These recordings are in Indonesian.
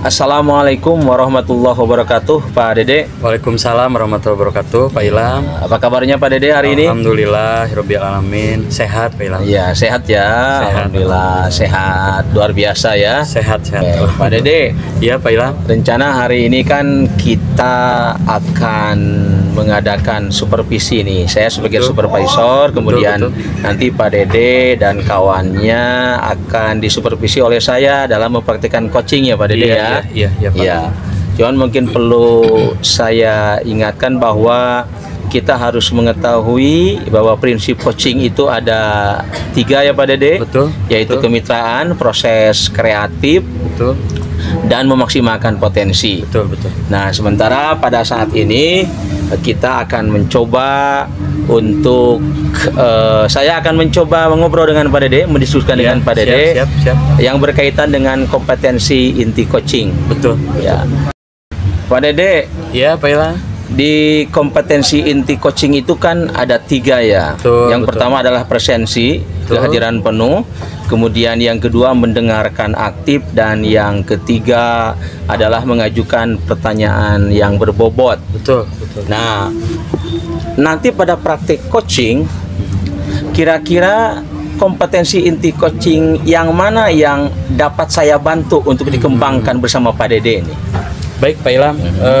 Assalamualaikum warahmatullahi wabarakatuh, Pak Dede. Waalaikumsalam warahmatullahi wabarakatuh, Pak Ilham. Apa kabarnya Pak Dede hari ini? Alhamdulillah, Rabbil alamin. Sehat, Pak Ilham. Iya, sehat ya. Sehat. Alhamdulillah, sehat. Luar biasa ya. Sehat. Pak Dede, Iya, Pak Ilham. rencana hari ini kan kita akan mengadakan supervisi nih. Saya sebagai Betul. supervisor, kemudian betul. nanti Pak Dede dan kawannya akan disupervisi oleh saya dalam mempraktikkan coaching ya Pak Dede ya. Iya, Pak. Iya. Cuman mungkin perlu saya ingatkan bahwa kita harus mengetahui bahwa prinsip coaching itu ada 3 ya Pak Dede. Betul. Yaitu Betul. kemitraan, proses kreatif, Betul. dan memaksimalkan potensi. Betul. Nah, sementara pada saat ini kita akan mencoba untuk saya akan mencoba mengobrol dengan Pak Dede, mendiskusikan dengan Pak Dede Siap. yang berkaitan dengan kompetensi inti coaching. Betul. Ya. Pak Dede, Iya, Pak Ilham. di kompetensi inti coaching itu kan ada 3 ya. Betul, Yang betul. pertama adalah presensi, kehadiran penuh. Kemudian yang kedua mendengarkan aktif, dan yang ketiga adalah mengajukan pertanyaan yang berbobot. Betul. Nah, nanti pada praktik coaching, kira-kira kompetensi inti coaching yang mana yang dapat saya bantu untuk dikembangkan bersama Pak Dede ini? Baik, Pak Ilham.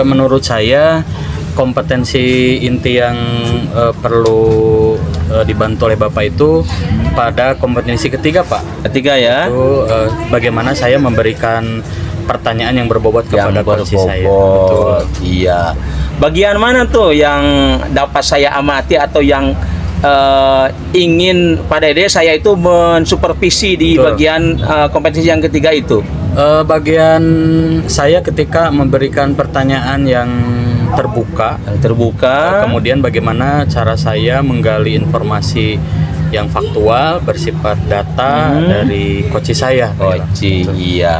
Menurut saya kompetensi inti yang perlu dibantu oleh Bapak itu pada kompetensi ketiga, Pak. Ketiga ya. Itu bagaimana saya memberikan pertanyaan yang berbobot kepada coach saya. Betul. Iya. Bagian mana tuh yang dapat saya amati atau yang ingin Pak Dede saya itu mensupervisi di Betul. bagian kompetensi yang ketiga itu? Bagian saya ketika memberikan pertanyaan yang terbuka, kemudian bagaimana cara saya menggali informasi yang faktual bersifat data dari coach saya. Coaching, iya.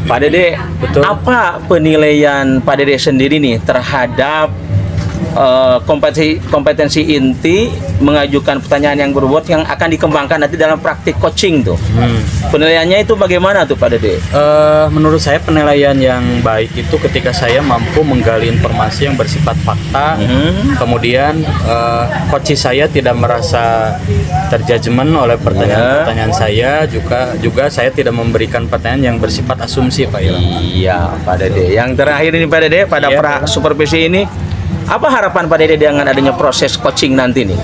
Pak Dede, Betul. apa penilaian Pak Dede sendiri nih terhadap kompetensi inti mengajukan pertanyaan yang berbobot yang akan dikembangkan nanti dalam praktik coaching tuh? Penilaiannya itu bagaimana tuh Pak Dede? Menurut saya penilaian yang baik itu ketika saya mampu menggali informasi yang bersifat fakta, kemudian coach saya tidak merasa terjudgment oleh pertanyaan-pertanyaan saya, juga saya tidak memberikan pertanyaan yang bersifat asumsi, Pak Ilham. Iya Pak Dede. Yang terakhir ini Pak Dede, pada Iya. supervisi ini, apa harapan Pak Dede dengan adanya proses coaching nanti nih?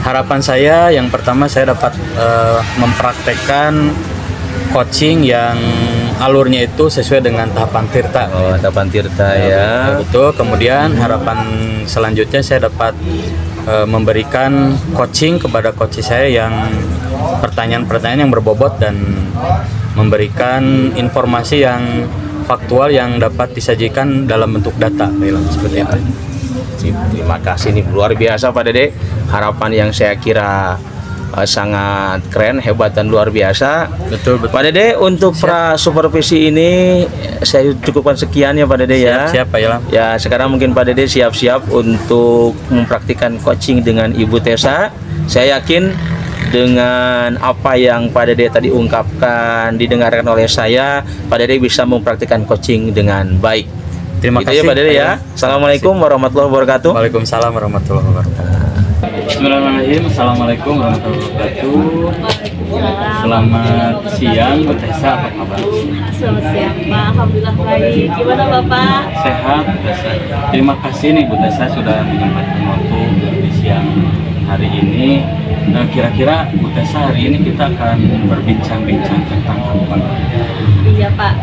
Harapan saya yang pertama saya dapat mempraktekkan coaching yang alurnya itu sesuai dengan tahapan tirta. Oh, tahapan tirta ya. Betul. Kemudian harapan selanjutnya saya dapat memberikan coaching kepada coach saya yang pertanyaan-pertanyaan yang berbobot dan memberikan informasi yang faktual yang dapat disajikan dalam bentuk data. Seperti itu. Terima kasih nih, luar biasa Pak Dede. Harapan yang saya kira sangat keren, hebat dan luar biasa. Betul. Pak Dede, untuk pra supervisi ini saya cukupkan sekian ya Pak Dede ya. Siap, Pak Ilham. Ya, sekarang mungkin Pak Dede siap-siap untuk mempraktikkan coaching dengan Ibu Tessa. Saya yakin dengan apa yang Pak Dede tadi ungkapkan, didengarkan oleh saya, Pak Dede bisa mempraktikkan coaching dengan baik. Terima Gitu kasih ya Pak Dede ya. Assalamualaikum warahmatullahi wabarakatuh. Waalaikumsalam warahmatullahi wabarakatuh. Bismillahirrahmanirrahim. Assalamualaikum warahmatullahi wabarakatuh. Selamat siang, Bu Tessa, apa kabar? Selamat siang, Pak. Alhamdulillah baik. Gimana Bapak? Sehat, Bu Tessa. Terima kasih nih Bu Tessa sudah menyempatkan waktu di siang hari ini. Kira-kira Bu Tessa hari ini kita akan berbincang-bincang tentang apa? Iya Pak,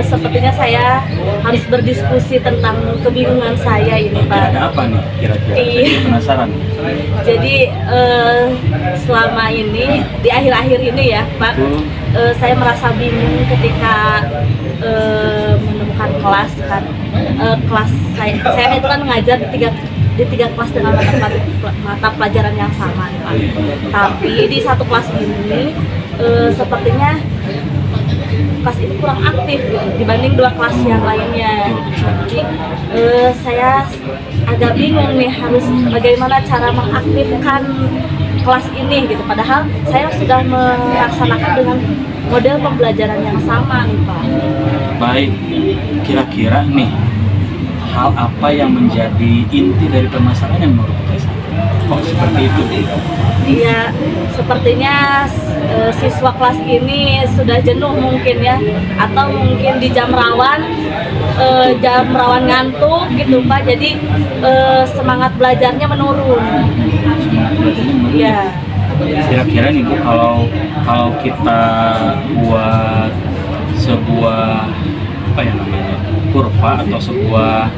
sepertinya saya harus berdiskusi tentang kebingungan saya ini Pak. Ada apa nih kira-kira? Iya. Saya penasaran. Jadi selama ini, di akhir-akhir ini ya Pak, saya merasa bingung ketika menemukan kelas kan. Kelas saya itu kan mengajar di tiga kelas dengan mata pelajaran yang sama Pak. Tapi di satu kelas ini sepertinya kelas ini kurang aktif gitu, dibanding 2 kelas yang lainnya. Jadi saya agak bingung nih harus bagaimana cara mengaktifkan kelas ini gitu. Padahal saya sudah melaksanakan dengan model pembelajaran yang sama nih Pak. Baik, kira-kira nih hal apa yang menjadi inti dari permasalahan yang menurut Tessa? Kok seperti itu? Iya, sepertinya siswa kelas ini sudah jenuh mungkin ya, atau mungkin di jam rawan ngantuk gitu Pak, jadi semangat belajarnya menurun. Iya. Kira-kira nih Bu, kalau kita buat sebuah apa ya namanya kurva atau sebuah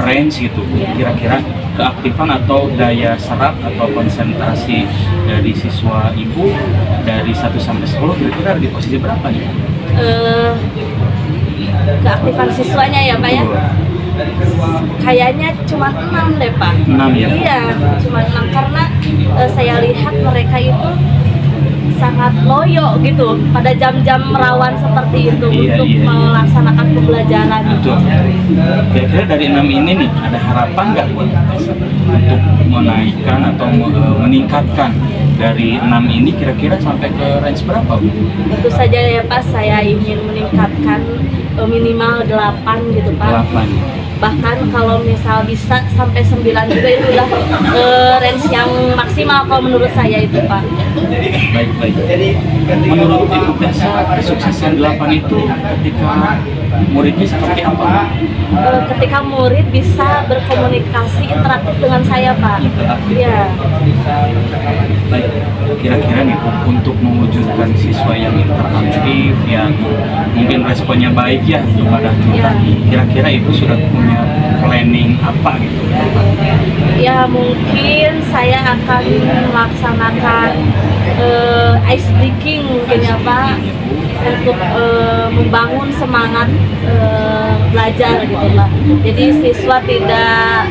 range gitu, kira-kira keaktifan atau daya serap atau konsentrasi dari siswa ibu dari 1 sampai 10 kira-kira di posisi berapa nih? Keaktifan siswanya ya Pak ya? Kayaknya cuma 6 deh Pak. 6 ya? Iya, cuma 6 karena saya lihat mereka itu sangat loyo gitu pada jam-jam rawan seperti itu untuk melaksanakan pembelajaran. Betul. Kira-kira dari 6 ini nih ada harapan nggak buat untuk menaikkan atau meningkatkan dari 6 ini kira-kira sampai ke range berapa Bu? Tentu saja ya Pak, saya ingin meningkatkan minimal 8 gitu Pak. 8. Bahkan kalau misal bisa sampai 9 juga itu udah range yang maksimal kalau menurut saya itu Pak. Baik. Menurut Ibu Tessa, kesuksesan 8 itu ketika muridnya seperti apa? Ketika murid bisa berkomunikasi interaktif dengan saya Pak. Iya. Baik, kira-kira nih Bu, untuk mewujudkan siswa yang interaktif, yang mungkin responnya baik ya kepada kita, kira-kira Ibu sudah punya planning apa gitu? Ya mungkin saya akan melaksanakan ice breaking mungkin ya Pak, untuk membangun semangat belajar gitu Pak. Jadi siswa tidak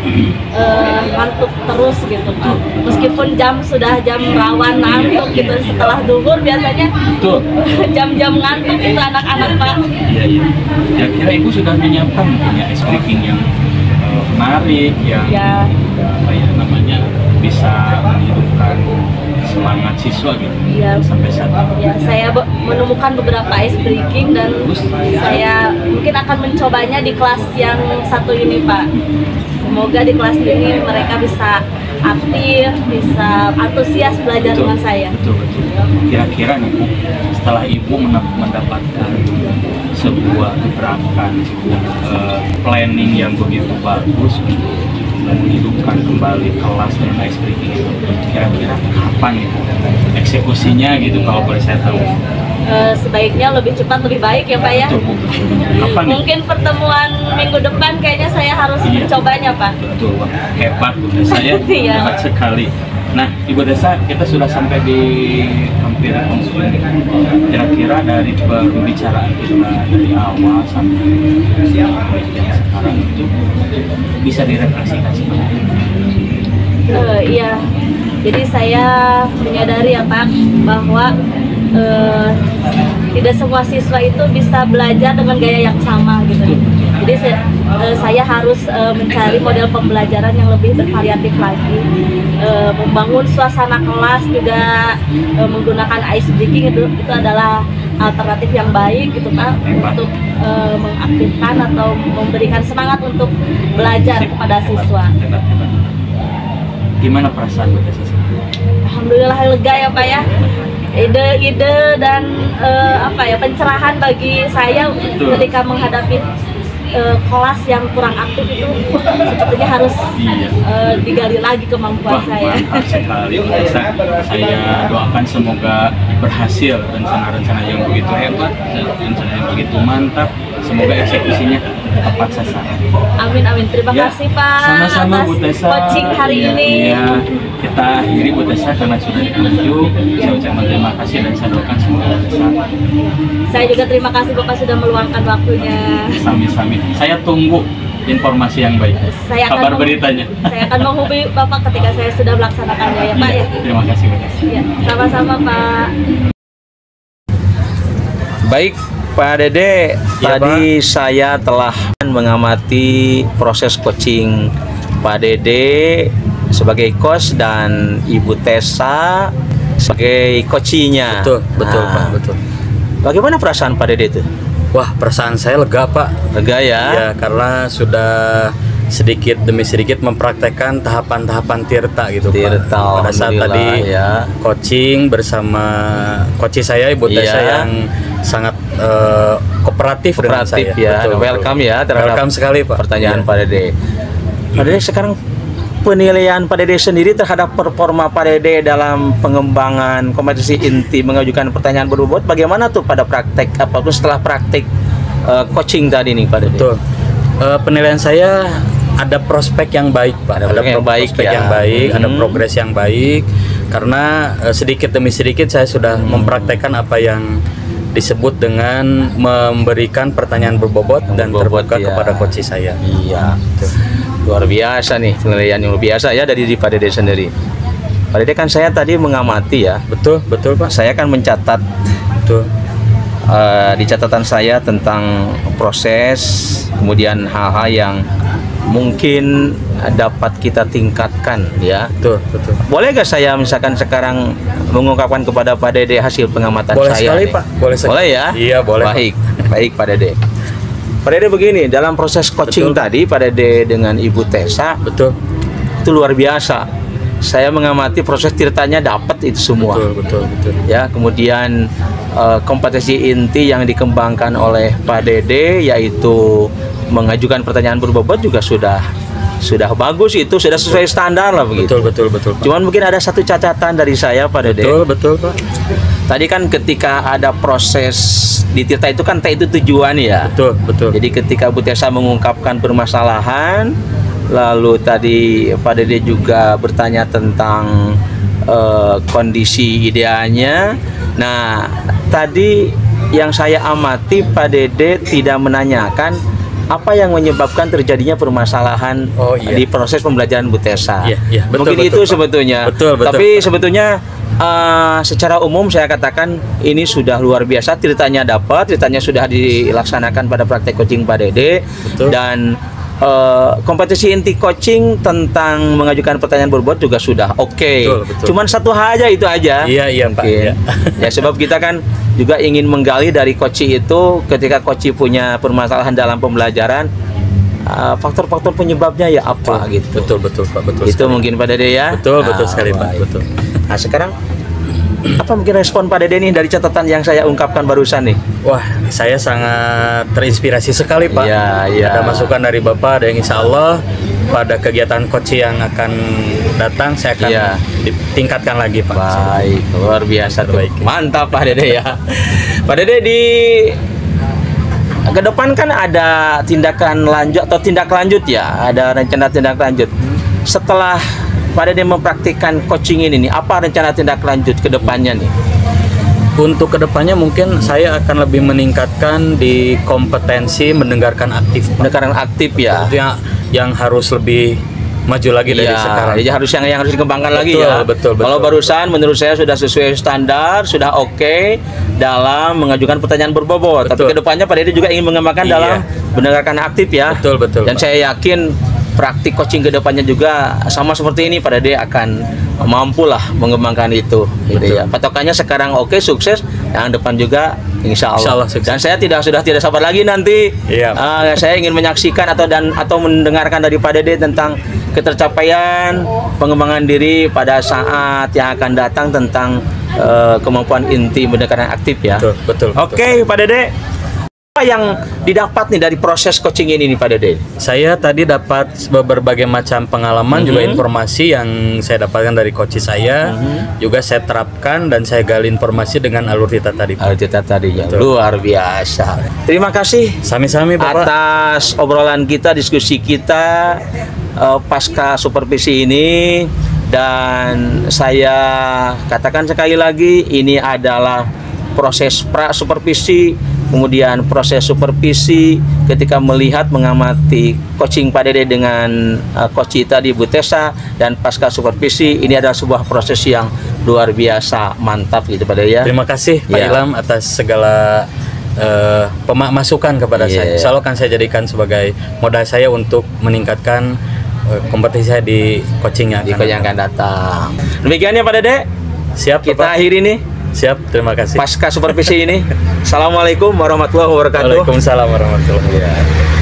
ngantuk terus gitu Pak. Meskipun sudah jam rawan ngantuk gitu, setelah duhur biasanya jam-jam ngantuk itu anak-anak Pak. Iya. Kira-kira Ibu sudah menyiapkan mungkin ya ice breaking yang menarik, yang apa ya namanya bisa menghidupkan semangat siswa gitu. Iya. Sampai saat ini. Ya, saya menemukan beberapa ice breaking dan saya mungkin akan mencobanya di kelas yang satu ini Pak. Semoga di kelas ini mereka bisa aktif, bisa antusias belajar dengan saya. Betul. Kira-kira nih Bu, setelah Ibu mendapatkan sebuah gebrakan, planning yang begitu bagus untuk menghidupkan kembali kelas dan ice breaking itu, kira-kira kapan itu eksekusinya gitu kalau boleh saya tahu? Sebaiknya lebih cepat lebih baik ya Pak ya. Kapan mungkin pertemuan minggu depan kayaknya saya harus mencobanya Pak. Betul, hebat Bu Tessa ya. Hebat sekali. Nah, Ibu Tessa, kita sudah sampai di hampir penghujung. Kira-kira dari pembicaraan kita dari awal sampai sekarang itu bisa direfleksikan seperti apa? Iya, jadi saya menyadari ya Pak bahwa tidak semua siswa itu bisa belajar dengan gaya yang sama gitu. Jadi saya harus mencari model pembelajaran yang lebih bervariatif lagi, membangun suasana kelas juga menggunakan ice breaking itu adalah alternatif yang baik gitu Pak, untuk mengaktifkan atau memberikan semangat untuk belajar kepada siswa. Gimana perasaan Bu Tessa? Alhamdulillah lega ya Pak ya. Ide-ide dan pencerahan bagi saya ketika menghadapi kelas yang kurang aktif itu sepertinya harus digali lagi kemampuan saya. Mantap sekali Bu Tessa. Saya doakan semoga berhasil rencana-rencana yang begitu hebat, rencana yang begitu mantap. Semoga eksekusinya tepat sasaran. Amin. Terima kasih Pak. Sama-sama Bu Tessa. Coaching hari ini. Iya. Kita akhiri Bu Tessa karena sudah di penghujung. Saya ucapkan terima kasih dan saya doakan semoga Bu Tessa. Saya juga terima kasih Bapak sudah meluangkan waktunya. Sami-sami. Saya tunggu informasi yang baik. Kabar beritanya. Saya akan menghubungi Bapak ketika saya sudah melaksanakannya ya Pak ya. Terima kasih Bu Tessa. Ya, sama-sama Pak. Baik Pak Dede, tadi saya telah mengamati proses coaching Pak Dede sebagai coach dan Ibu Tessa sebagai coachinya. Betul Pak, betul. Bagaimana perasaan Pak Dede itu? Wah, perasaan saya lega, Pak. Lega ya? Ya, karena sudah sedikit demi sedikit mempraktekkan tahapan-tahapan tirta gitu, Tirta, Pak. Pada saat tadi ya. coaching bersama coach saya Ibu Tessa yang sangat kooperatif dengan saya. Ya. Welcome ya terhadap welcome sekali, Pak. Pertanyaan Pak Dede. Pak Dede, sekarang penilaian Pak Dede sendiri terhadap performa Pak Dede dalam pengembangan kompetisi inti mengajukan pertanyaan berbobot bagaimana tuh pada praktek apapun setelah praktek coaching tadi nih Pak Dede? Betul. Penilaian saya ada prospek yang baik, Pak. Ada prospek yang baik, ada progres yang baik karena sedikit demi sedikit saya sudah mempraktekkan apa yang disebut dengan memberikan pertanyaan berbobot dan terbuka kepada coach saya. Iya. Luar biasa nih, penilaian yang luar biasa ya dari Pak Dede sendiri. Pak Dede kan saya tadi mengamati ya. Betul, betul, Pak. Saya kan mencatat Betul. Di catatan saya tentang proses, kemudian hal-hal yang mungkin dapat kita tingkatkan ya. Betul, betul. Boleh gak saya misalkan sekarang mengungkapkan kepada Pak Dede hasil pengamatan Boleh saya? sekali, nih? Pak. Boleh sekali. Boleh ya? Iya, boleh, Pak. Baik, baik Pak Dede. Pak Dede begini, dalam proses coaching tadi Pak Dede dengan Ibu Tessa, Betul. itu luar biasa. Saya mengamati proses tirtanya dapat itu semua. Betul, betul, betul. Ya, kemudian kompetisi inti yang dikembangkan oleh Pak Dede yaitu mengajukan pertanyaan berbobot juga sudah bagus, itu sudah sesuai standar lah begitu. Betul, betul, betul, Pak. Cuman mungkin ada satu catatan dari saya Pak Dede. Betul, betul, Pak. Tadi kan ketika ada proses di tirta itu kan itu tujuan ya. Betul, betul. Jadi ketika Bu Tessa mengungkapkan permasalahan, lalu tadi Pak Dede juga bertanya tentang kondisi idealnya. Nah, tadi yang saya amati Pak Dede tidak menanyakan apa yang menyebabkan terjadinya permasalahan di proses pembelajaran Bu Tessa. Iya, betul, mungkin betul, itu Pak. sebetulnya. Betul, betul, Tapi Pak. sebetulnya secara umum saya katakan ini sudah luar biasa, ceritanya dapat, ceritanya sudah dilaksanakan pada praktek coaching Pak Dede. Betul. Dan kompetisi inti coaching tentang mengajukan pertanyaan berbobot juga sudah oke. Betul, betul. Cuman satu hal aja itu aja. Iya, Pak. Mungkin. Iya. Ya sebab kita kan juga ingin menggali dari coach itu ketika coach punya permasalahan dalam pembelajaran, faktor-faktor penyebabnya ya apa gitu. Betul, betul, Pak. Betul. Itu sekali. mungkin Pak Dede ya. Betul, betul sekali, Pak. baik. Betul. Nah sekarang apa mungkin respon Pak Dede nih dari catatan yang saya ungkapkan barusan nih? Wah, saya sangat terinspirasi sekali, Pak. Iya, iya. Ada masukan dari Bapak, dan insya Allah pada kegiatan coach yang akan datang saya akan Iya. ditingkatkan lagi, Pak. Baik, luar biasa tuh. Terbaik. Mantap Pak Dede ya. Pak Dede di ke depan kan ada tindakan lanjut atau tindak lanjut ya, ada rencana tindak lanjut. Setelah Pak Dede mempraktikkan coaching ini nih, apa rencana tindak lanjut ke depannya nih? Untuk kedepannya mungkin saya akan lebih meningkatkan di kompetensi mendengarkan aktif, Pak. Pendekatan aktif ya. Itu yang harus lebih maju lagi dari sekarang. Jadi harus yang harus dikembangkan lagi Betul, ya. betul, betul. Kalau barusan menurut saya sudah sesuai standar, sudah oke dalam mengajukan pertanyaan berbobot. Tapi Betul. kedepannya Pak Dede juga ingin mengembangkan Iya. dalam mendengarkan aktif ya. Betul, betul, Dan Pak. saya yakin praktik coaching kedepannya juga sama seperti ini Pak Dede akan mampu lah mengembangkan itu. Gitu Betul. ya. Patokannya sekarang oke, sukses, yang depan juga insya Insya Allah. Allah sukses. Dan saya sudah tidak sabar lagi nanti. Iya. Saya ingin menyaksikan atau mendengarkan dari Pak Dede tentang ketercapaian pengembangan diri pada saat yang akan datang tentang kemampuan inti pendekatan aktif ya. Betul, betul. Oke, Pak Dede. Apa yang didapat nih dari proses coaching ini nih Pak Dede? Saya tadi dapat berbagai macam pengalaman, juga informasi yang saya dapatkan dari coach saya, juga saya terapkan dan saya gali informasi dengan alur tita tadi, Pak. Kita tadi ya, Betul. luar biasa. Terima kasih Sami-sami, Bapak. atas obrolan kita, diskusi kita pasca supervisi ini. Dan saya katakan sekali lagi, ini adalah proses pra supervisi, kemudian proses supervisi ketika melihat mengamati coaching Pak Dede dengan coach kita di Bu Tessa, dan pasca supervisi ini adalah sebuah proses yang luar biasa, mantap gitu Pak Dede ya. Terima kasih Pak Ya. Ilham atas segala masukan kepada Iya. saya. Insya Allah akan saya jadikan sebagai modal saya untuk meningkatkan kompetisi saya di coaching yang Di akan yang datang. akan datang. Demikian ya Pak Dede. Siap, Kita Bapak. akhiri nih. Siap, terima kasih. pasca supervisi ini. Assalamualaikum warahmatullahi wabarakatuh. Waalaikumsalam warahmatullahi wabarakatuh.